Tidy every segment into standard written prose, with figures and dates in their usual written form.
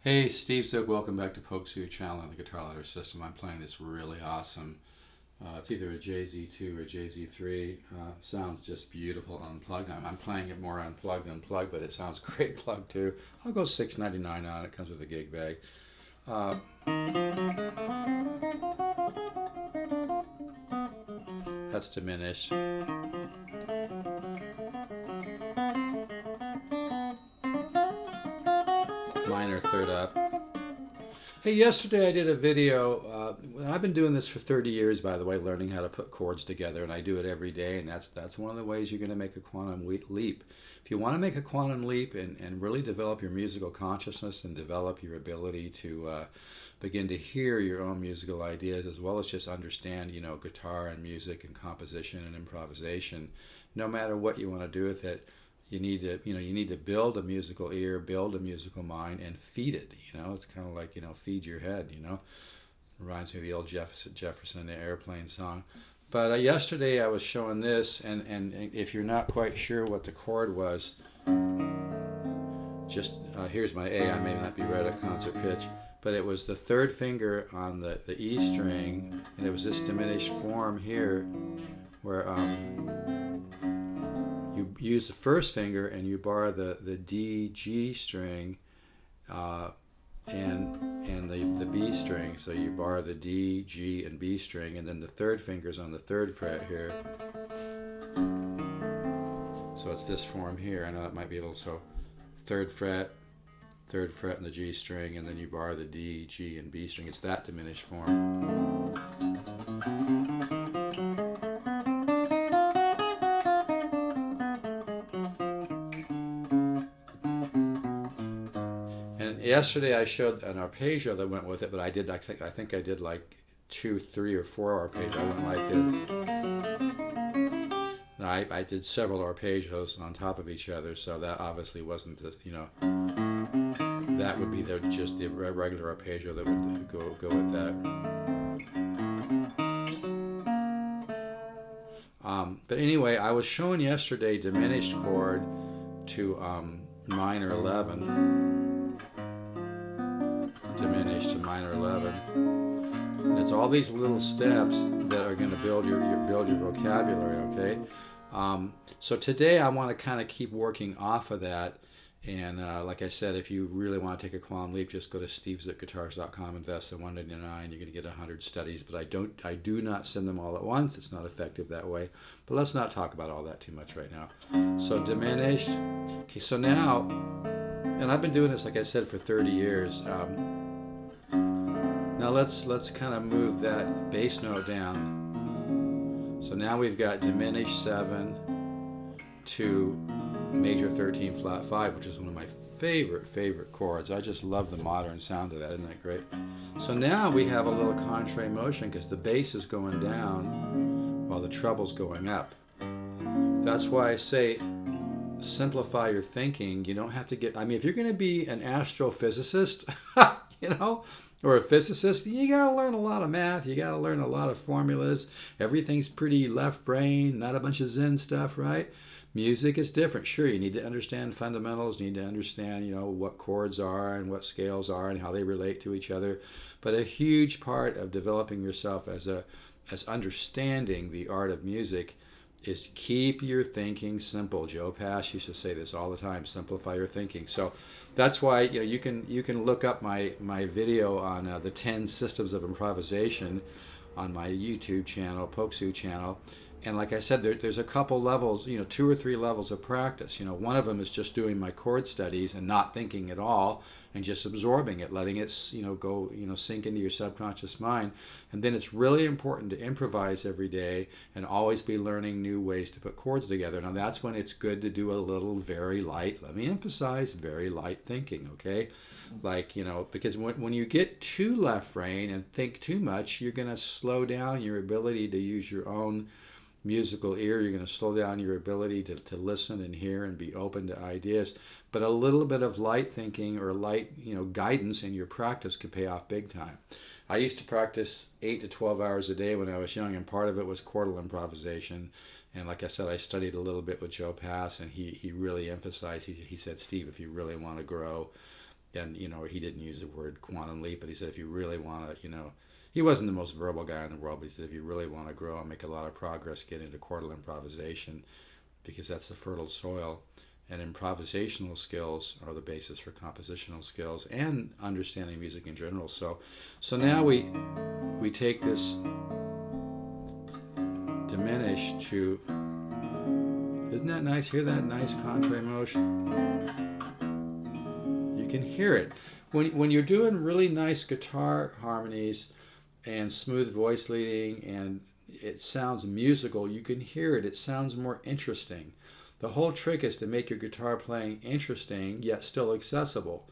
Hey, Steve Zook, welcome back to PROCRASTINATE channel on the Guitar Ladder System. I'm playing this really awesome, it's either a JZ2 or JZ3. Sounds just beautiful unplugged. I'm playing it more unplugged than plugged, but it sounds great plugged too. I'll go $6.99 on it. It comes with a gig bag. Uh, that's diminished. Minor third up. Hey, yesterday I did a video. I've been doing this for 30 years, by the way, learning how to put chords together, and I do it every day, and that's one of the ways you're going to make a quantum leap. If you want to make a quantum leap and really develop your musical consciousness and develop your ability to begin to hear your own musical ideas, as well as just understand, guitar and music and composition and improvisation, no matter what you want to do with it, you need to build a musical ear, build a musical mind, and feed it. It's kind of like feed your head. Reminds me of the old Jefferson Airplane song. But yesterday I was showing this, and if you're not quite sure what the chord was, just here's my A. I may not be right at concert pitch, but it was the third finger on the E string, and it was this diminished form here, where you use the first finger and you bar the D, G string and the B string. So you bar the D, G, and B string, and then the third finger's on the third fret here. So it's this form here. I know that might be a little so. Third fret in the G string, and then you bar the D, G, and B string. It's that diminished form. Yesterday I showed an arpeggio that went with it, but I think I did like 2, 3, or 4 arpeggios. I went like this. I did several arpeggios on top of each other, so that obviously wasn't the that would be just the regular arpeggio that would go with that. But anyway, I was showing yesterday diminished chord to minor 11. Diminished to minor 11. And it's all these little steps that are going to build your vocabulary. Okay. So today I want to kind of keep working off of that. And like I said, if you really want to take a quantum leap, just go to stevezookguitars.com, invest in $199. You're going to get 100 studies, but I do not send them all at once. It's not effective that way. But let's not talk about all that too much right now. So diminished. Okay. So now, and I've been doing this, like I said, for 30 years. Now let's kind of move that bass note down. So now we've got diminished 7 to major 13 flat 5, which is one of my favorite chords. I just love the modern sound of that. Isn't that great? So now we have a little contrary motion because the bass is going down while the treble's going up. That's why I say simplify your thinking. You don't have to get, if you're going to be an astrophysicist, or a physicist, you got to learn a lot of math. You got to learn a lot of formulas. Everything's pretty left brain, not a bunch of Zen stuff, right? Music is different. Sure, you need to understand fundamentals. You need to understand, what chords are and what scales are and how they relate to each other. But a huge part of developing yourself as understanding the art of music is keep your thinking simple. Joe Pass used to say this all the time, simplify your thinking. So that's why you can look up my video on the 10 systems of improvisation on my YouTube channel, PROCRASTINATE channel. And like I said, there's a couple levels, 2 or 3 levels of practice. One of them is just doing my chord studies and not thinking at all and just absorbing it, letting it, go, sink into your subconscious mind. And then it's really important to improvise every day and always be learning new ways to put chords together. Now that's when it's good to do a little very light, let me emphasize, very light thinking, okay? Like, because when you get too left brain and think too much, you're going to slow down your ability to use your own musical ear. You're going to slow down your ability to listen and hear and be open to ideas. But a little bit of light thinking or light, guidance in your practice could pay off big time. I used to practice 8 to 12 hours a day when I was young, and part of it was chordal improvisation. And like I said, I studied a little bit with Joe Pass, and he really emphasized, he said, Steve, if you really want to grow And, he didn't use the word quantum leap, but he said if you really want to, he wasn't the most verbal guy in the world, but he said if you really want to grow and make a lot of progress, get into chordal improvisation, because that's the fertile soil. And improvisational skills are the basis for compositional skills and understanding music in general. So now we take this diminished to, isn't that nice? Hear that nice contrary motion? You can hear it. When you're doing really nice guitar harmonies and smooth voice leading and it sounds musical, you can hear it. It sounds more interesting. The whole trick is to make your guitar playing interesting yet still accessible.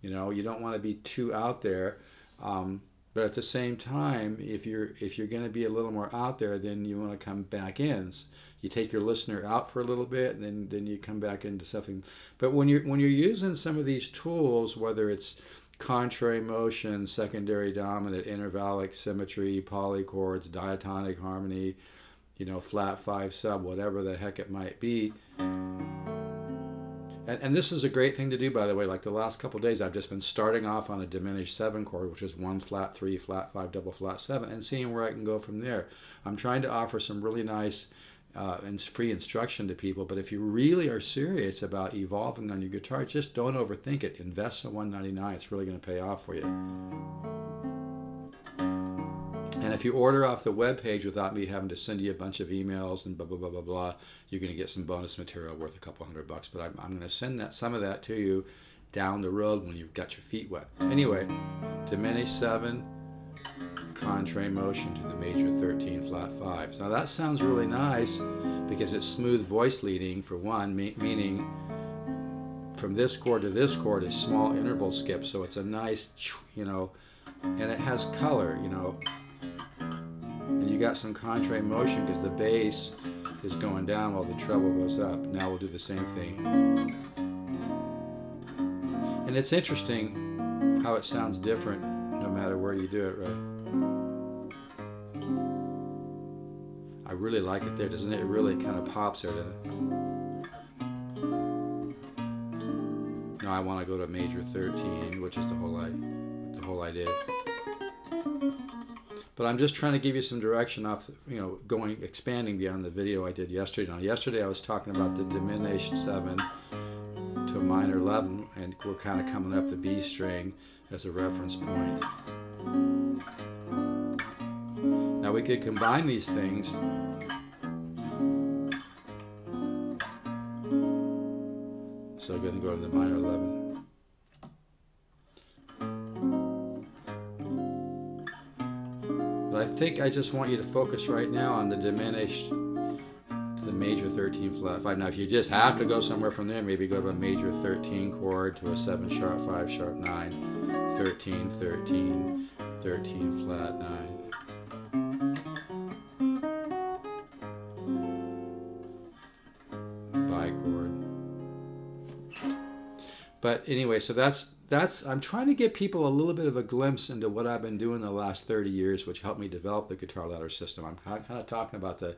You don't want to be too out there, but at the same time, if you're going to be a little more out there, then you want to come back in. You take your listener out for a little bit, and then you come back into something. But when you're using some of these tools, whether it's contrary motion, secondary dominant, intervallic symmetry, polychords, diatonic harmony, flat 5 sub, whatever the heck it might be. And this is a great thing to do, by the way. Like the last couple of days, I've just been starting off on a diminished 7 chord, which is 1 flat 3, flat 5, double flat 7, and seeing where I can go from there. I'm trying to offer some really nice and free instruction to people, but if you really are serious about evolving on your guitar, just don't overthink it. Invest in $199. It's really going to pay off for you. And if you order off the webpage without me having to send you a bunch of emails and blah, blah, blah, blah, blah, you're going to get some bonus material worth a couple $100. But I'm going to send some of that to you down the road when you've got your feet wet. Anyway, diminished 7, contrary motion to the major 13 flat 5. Now that sounds really nice because it's smooth voice leading for one, meaning from this chord to this chord is small interval skips, so it's a nice, and it has color, and you got some contrary motion because the bass is going down while the treble goes up. Now we'll do the same thing. And it's interesting how it sounds different no matter where you do it, right? I really like it there, doesn't it? It really kind of pops there, doesn't it? Now I want to go to major 13, which is the whole idea. But I'm just trying to give you some direction off, expanding beyond the video I did yesterday. Now, yesterday I was talking about the diminished 7 to a minor 11, and we're kind of coming up the B string as a reference point. Now we could combine these things. So I'm going to go to the minor 11. But I think I just want you to focus right now on the diminished to the major 13 flat 5. Now if you just have to go somewhere from there, maybe go to a major 13 chord to a 7 sharp 5 sharp 9, 13, 13, 13 flat 9. But anyway, so that's I'm trying to give people a little bit of a glimpse into what I've been doing the last 30 years, which helped me develop the guitar ladder system. I'm kind of talking about the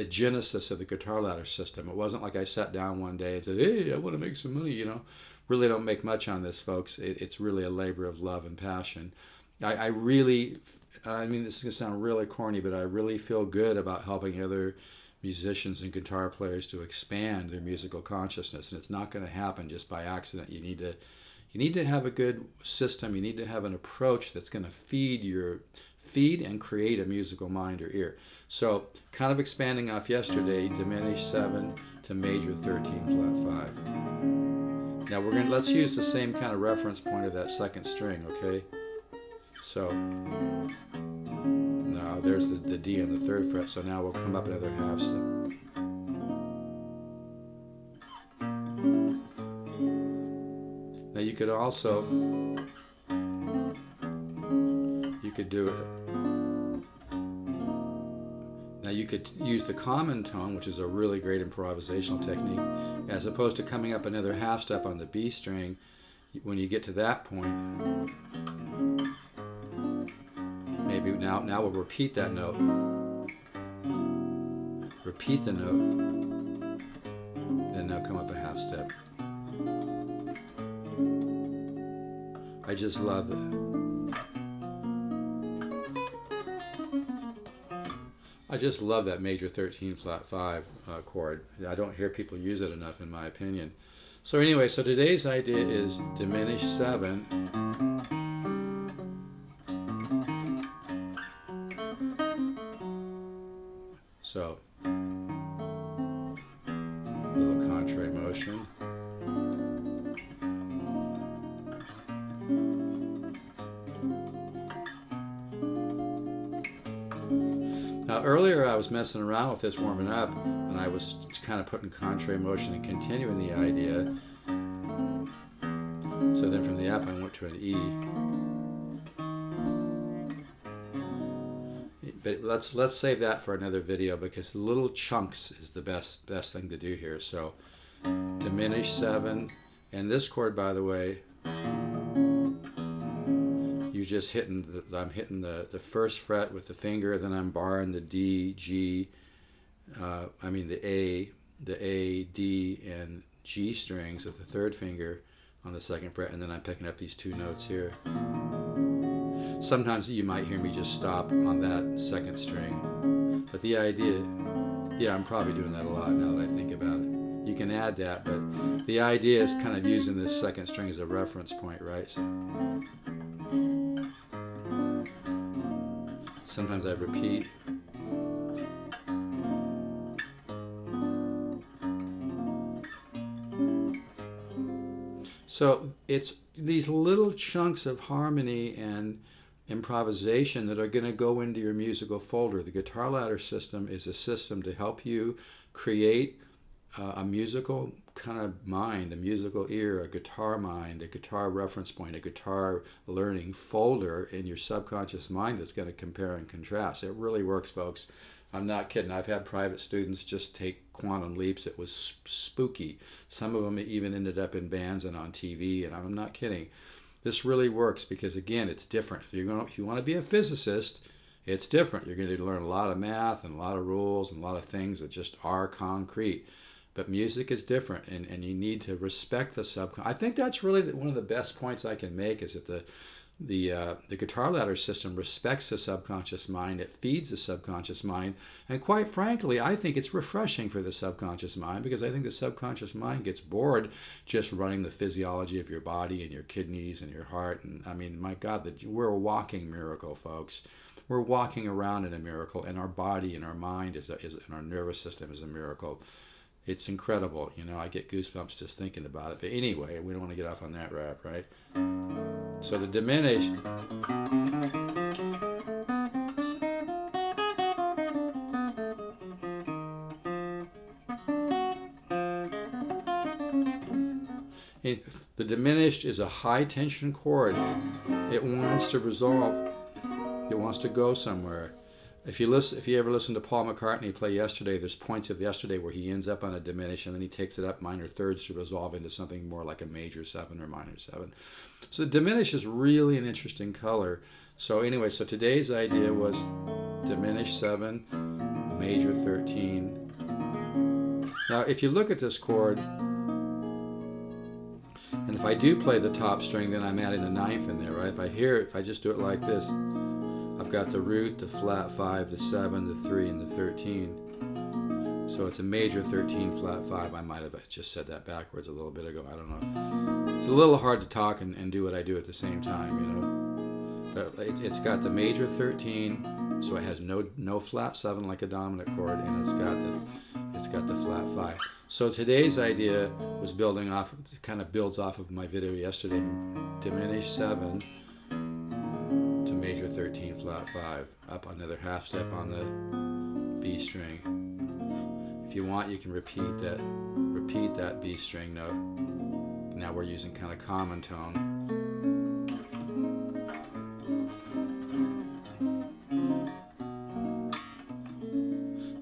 genesis of the guitar ladder system. It wasn't like I sat down one day and said, hey, I want to make some money, Really don't make much on this, folks. It's really a labor of love and passion. I mean, this is going to sound really corny, but I really feel good about helping other musicians and guitar players to expand their musical consciousness, and it's not going to happen just by accident. You need to have a good system. You need to have an approach that's going to feed and create a musical mind or ear. So, kind of expanding off yesterday, diminished 7 to major 13 flat 5. Now let's use the same kind of reference point of that second string, okay? So now there's the D on the 3rd fret, so now we'll come up another half step. Now you could also, do it. Now you could use the common tone, which is a really great improvisational technique, as opposed to coming up another half step on the B string. When you get to that point, maybe now we'll repeat that note. Repeat the note. Then now come up a half step. I just love it. I just love that major 13 flat 5 chord. I don't hear people use it enough, in my opinion. So anyway, so today's idea is diminished 7. So, a little contrary motion. Now earlier I was messing around with this warming up, and I was kind of putting contrary motion and continuing the idea. So then from the F I went to an E. But let's save that for another video, because little chunks is the best thing to do here. So diminished 7, and this chord, by the way, you just hitting I'm hitting the first fret with the finger, then I'm barring the D, G, the A, D, and G strings with the third finger on the second fret, and then I'm picking up these 2 notes here. Sometimes you might hear me just stop on that second string, but the idea, yeah, I'm probably doing that a lot now that I think about it. You can add that, but the idea is kind of using this second string as a reference point, right? So sometimes I repeat. So it's these little chunks of harmony and improvisation that are going to go into your musical folder. The guitar ladder system is a system to help you create a musical kind of mind, a musical ear, a guitar mind, a guitar reference point, a guitar learning folder in your subconscious mind that's going to compare and contrast. It really works, folks. I'm not kidding. I've had private students just take quantum leaps. It was spooky. Some of them even ended up in bands and on TV, and I'm not kidding. This really works because, again, it's different. If you want to be a physicist, it's different. You're going to learn a lot of math and a lot of rules and a lot of things that just are concrete. But music is different, and you need to respect the subconscious. I think that's really one of the best points I can make, is that the guitar ladder system respects the subconscious mind. It feeds the subconscious mind, and quite frankly, I think it's refreshing for the subconscious mind, because I think the subconscious mind gets bored just running the physiology of your body and your kidneys and your heart. And I mean, my God, we're a walking miracle, folks. We're walking around in a miracle, and our body and our mind and our nervous system is a miracle. It's incredible. You know, I get goosebumps just thinking about it. But anyway, we don't want to get off on that rap, right? So the diminished. The diminished is a high tension chord. It wants to resolve. It wants to go somewhere. If you ever listen to Paul McCartney play Yesterday, there's points of Yesterday where he ends up on a diminished, and then he takes it up minor thirds to resolve into something more like a major 7 or minor 7. So the diminished is really an interesting color. So anyway, so today's idea was diminished 7, major 13. Now, if you look at this chord, and if I do play the top string, then I'm adding the 9th in there, right? If I just do it like this, I've got the root, the flat 5, the 7, the 3, and the 13. So it's a major 13 flat 5. I might have just said that backwards a little bit ago. I don't know. It's a little hard to talk and do what I do at the same time, you know. But it's got the major 13, so it has no flat 7 like a dominant chord, and it's got the flat 5. So today's idea was builds off of my video yesterday, diminished 7. Major 13 flat 5, up another half step on the B string. If you want, you can repeat that B string note. Now we're using kind of common tone.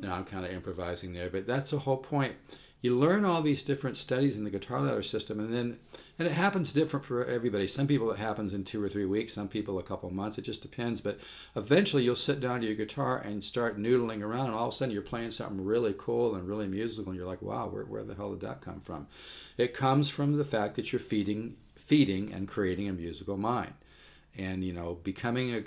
Now I'm kind of improvising there, but that's the whole point. You learn all these different studies in the guitar ladder system, and it happens different for everybody. Some people it happens in 2 or 3 weeks, some people a couple months. It just depends. But eventually you'll sit down to your guitar and start noodling around, and all of a sudden you're playing something really cool and really musical, and you're like, wow, where the hell did that come from? It comes from the fact that you're feeding feeding and creating a musical mind. And, becoming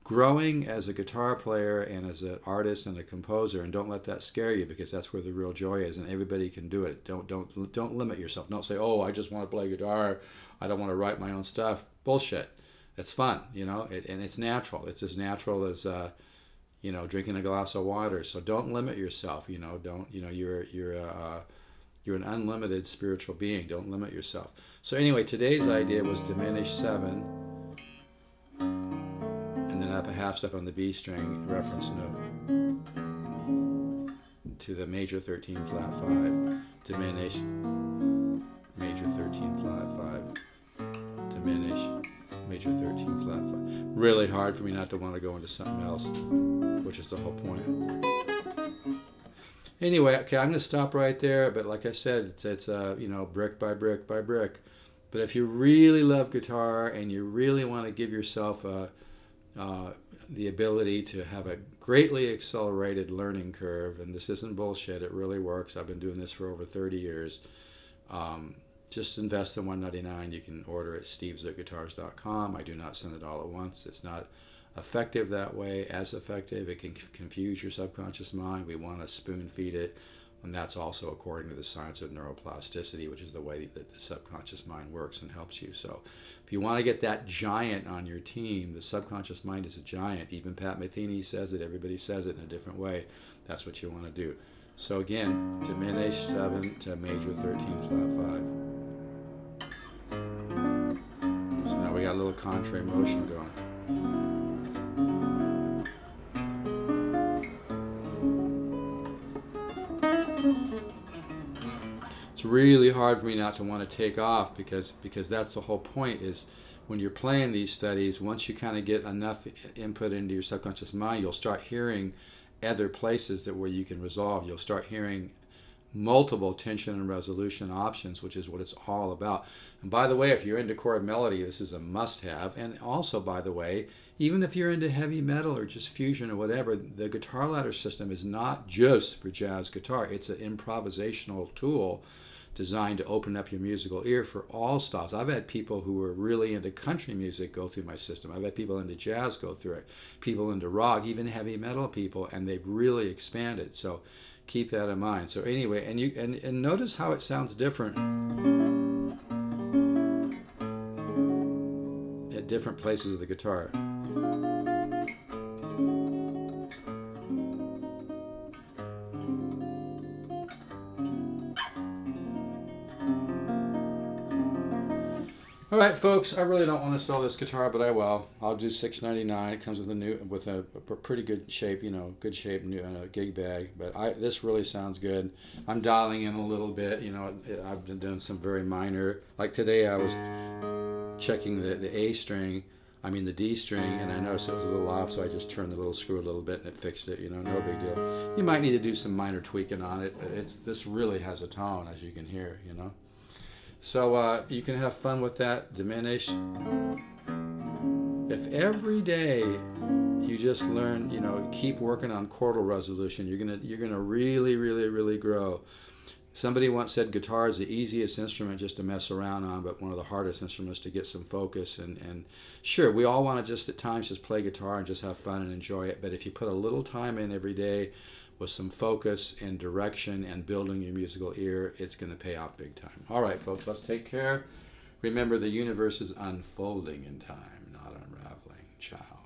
growing as a guitar player and as an artist and a composer, and don't let that scare you, because that's where the real joy is, and everybody can do it. Don't limit yourself. Don't say, oh, I just want to play guitar, I don't want to write my own stuff. Bullshit. It's fun, and it's natural. It's as natural as drinking a glass of water. So don't limit yourself. You're an unlimited spiritual being. Don't limit yourself. So anyway, today's idea was diminished 7, and then up a half step on the B string, reference note, to the major 13 flat 5, diminish, major 13 flat 5, diminish, major 13 flat 5. Really hard for me not to want to go into something else, which is the whole point. Anyway, okay, I'm going to stop right there, but like I said, it's brick by brick by brick. But if you really love guitar and you really want to give yourself the ability to have a greatly accelerated learning curve, and this isn't bullshit, it really works. I've been doing this for over 30 years. Just invest in $199. You can order at steves@guitars.com. I do not send it all at once. It's not effective that way, as effective. It can confuse your subconscious mind. We want to spoon feed it, and that's also according to the science of neuroplasticity, which is the way that the subconscious mind works and helps you. So if you want to get that giant on your team, the subconscious mind is a giant. Even Pat Metheny says it. Everybody says it in a different way. That's what you want to do. So again, diminished 7 to major 13 flat 5. So now we got a little contrary motion going. It's really hard for me not to want to take off, because that's the whole point, is when you're playing these studies, once you kind of get enough input into your subconscious mind, you'll start hearing other places where you can resolve. You'll start hearing multiple tension and resolution options, which is what it's all about. And by the way, if you're into chord melody, this is a must-have. And also, by the way, even if you're into heavy metal or just fusion or whatever, the guitar ladder system is not just for jazz guitar. It's an improvisational tool designed to open up your musical ear for all styles. I've had people who were really into country music go through my system. I've had people into jazz go through it, people into rock, even heavy metal people, and they've really expanded. So keep that in mind. So anyway, and notice how it sounds different at different places of the guitar. All right, folks, I really don't want to sell this guitar, but I will. I'll do $6.99. It comes with a pretty good shape, good shape gig bag. But this really sounds good. I'm dialing in a little bit. I've been doing some very minor. Like today, I was checking the A string. The D string, and I noticed it was a little off, so I just turned the little screw a little bit and it fixed it. No big deal. You might need to do some minor tweaking on it, but this really has a tone, as you can hear. So you can have fun with that. Diminish. If every day you just learn, keep working on chordal resolution, you're gonna really, really, really grow. Somebody once said guitar is the easiest instrument just to mess around on, but one of the hardest instruments to get some focus. And sure, we all want to just at times just play guitar and just have fun and enjoy it. But if you put a little time in every day with some focus and direction and building your musical ear, it's going to pay off big time. All right, folks, let's take care. Remember, the universe is unfolding in time, not unraveling. Ciao.